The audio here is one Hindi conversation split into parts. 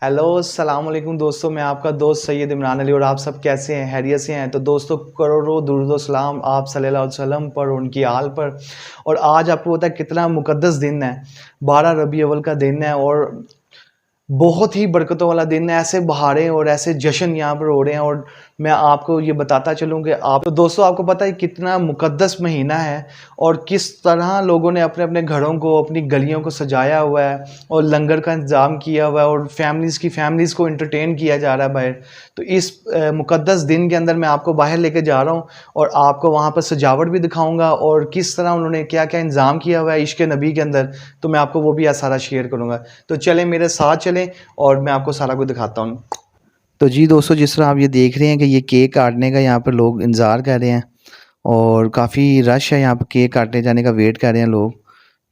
हेलो अस्सलाम वालेकुम दोस्तों, मैं आपका दोस्त सैयद इमरान अली और आप सब कैसे हैं? खैरियत से हैं? तो दोस्तों करोड़ों दुरूद व सलाम आप सल्लल्लाहु अलैहि वसल्लम पर, उनकी आल पर। और आज आपको पता है कितना मुकद्दस दिन है, 12 रबी अव्वल का दिन है और बहुत ही बरकतों वाला दिन है। ऐसे बहारें और ऐसे जश्न यहाँ पर हो रहे हैं और मैं आपको ये बताता चलूँ कि आप तो दोस्तों आपको पता है कितना मुकद्दस महीना है और किस तरह लोगों ने अपने अपने घरों को, अपनी गलियों को सजाया हुआ है और लंगर का इंतज़ाम किया हुआ है और फैमिलीज़ को एंटरटेन किया जा रहा है बाहर। तो इस मुकद्दस दिन के अंदर मैं आपको बाहर लेके जा रहा हूँ और आपको वहाँ पर सजावट भी दिखाऊँगा और किस तरह उन्होंने क्या क्या इंतज़ाम किया हुआ है इश्क़ नबी के अंदर, तो मैं आपको वो भी आज सारा शेयर करूँगा। तो चलें मेरे साथ चलें और मैं आपको सारा कुछ दिखाता हूँ। तो जी दोस्तों, जिस तरह आप ये देख रहे हैं कि ये केक काटने का यहाँ पर लोग इंतज़ार कर रहे हैं और काफ़ी रश है यहाँ पर, केक काटने जाने का वेट कर रहे हैं लोग।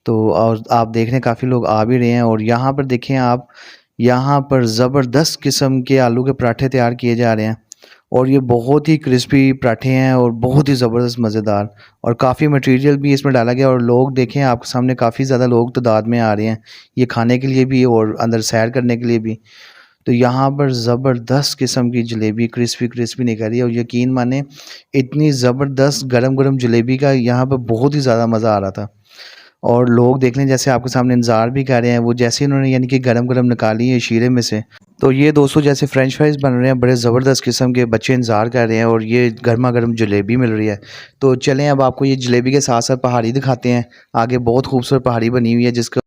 तो और आप देख रहे हैं काफ़ी लोग आ भी रहे हैं और यहाँ पर देखें आप, यहाँ पर ज़बरदस्त किस्म के आलू के पराठे तैयार किए जा रहे हैं और ये बहुत ही क्रिस्पी पराठे हैं और बहुत ही ज़बरदस्त मज़ेदार और काफ़ी मटेरियल भी इसमें डाला गया और लोग देखें आपके सामने काफ़ी ज़्यादा लोग तादाद में आ रहे हैं ये खाने के लिए भी और अंदर सैर करने के लिए भी। तो यहाँ पर ज़बरदस्त किस्म की जलेबी क्रिस्पी निकल रही है और यकीन माने इतनी ज़बरदस्त गरम गरम जलेबी का यहाँ पर बहुत ही ज़्यादा मज़ा आ रहा था। और लोग देख लें जैसे आपके सामने इंतज़ार भी कर रहे हैं, वो जैसे उन्होंने यानी कि गरम गरम निकाली है शीरे में से। तो ये दोस्तों जैसे फ्रेंच फ्राइज़ बन रहे हैं, बड़े ज़बरदस्त किस्म के बच्चे इंतज़ार कर रहे हैं और ये गर्मा गर्म जलेबी मिल रही है। तो चलें अब आपको ये जलेबी के साथ साथ पहाड़ी दिखाते हैं। आगे बहुत खूबसूरत पहाड़ी बनी हुई है जिसका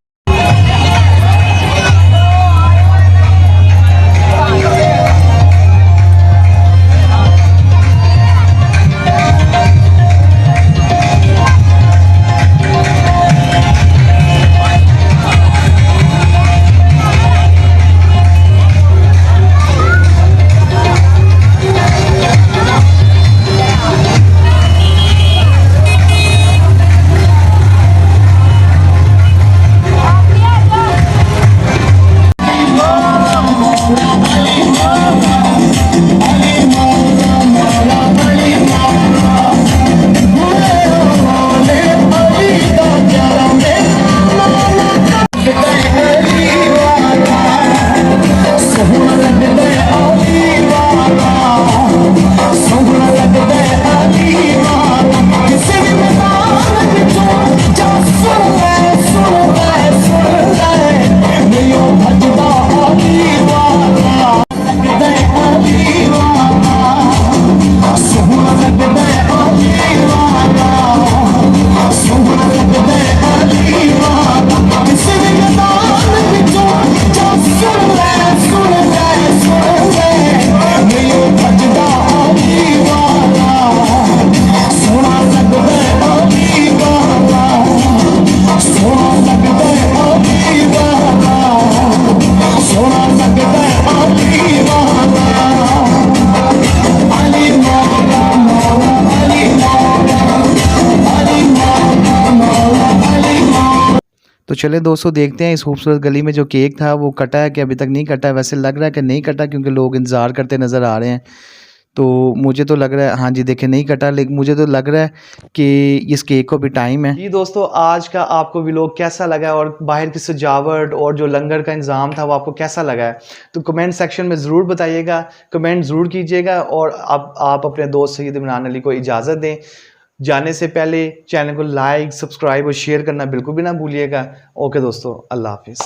तो चले दोस्तों देखते हैं इस खूबसूरत गली में जो केक था वो कटा है कि अभी तक नहीं कटा है। वैसे लग रहा है कि नहीं कटा क्योंकि लोग इंतज़ार करते नज़र आ रहे हैं। तो मुझे तो लग रहा है, हाँ जी देखें नहीं कटा, लेकिन मुझे तो लग रहा है कि इस केक को भी टाइम है। जी दोस्तों, आज का आपको व्लॉग कैसा लगा है और बाहर की सजावट और जो लंगर का इंतज़ाम था वो आपको कैसा लगा है, तो कमेंट सेक्शन में ज़रूर बताइएगा, कमेंट ज़रूर कीजिएगा। और अब आप अपने दोस्त सैयद इमरान अली को इजाज़त दें। जाने से पहले चैनल को लाइक, सब्सक्राइब और शेयर करना बिल्कुल भी ना भूलिएगा। ओके दोस्तों, अल्लाह हाफिज़।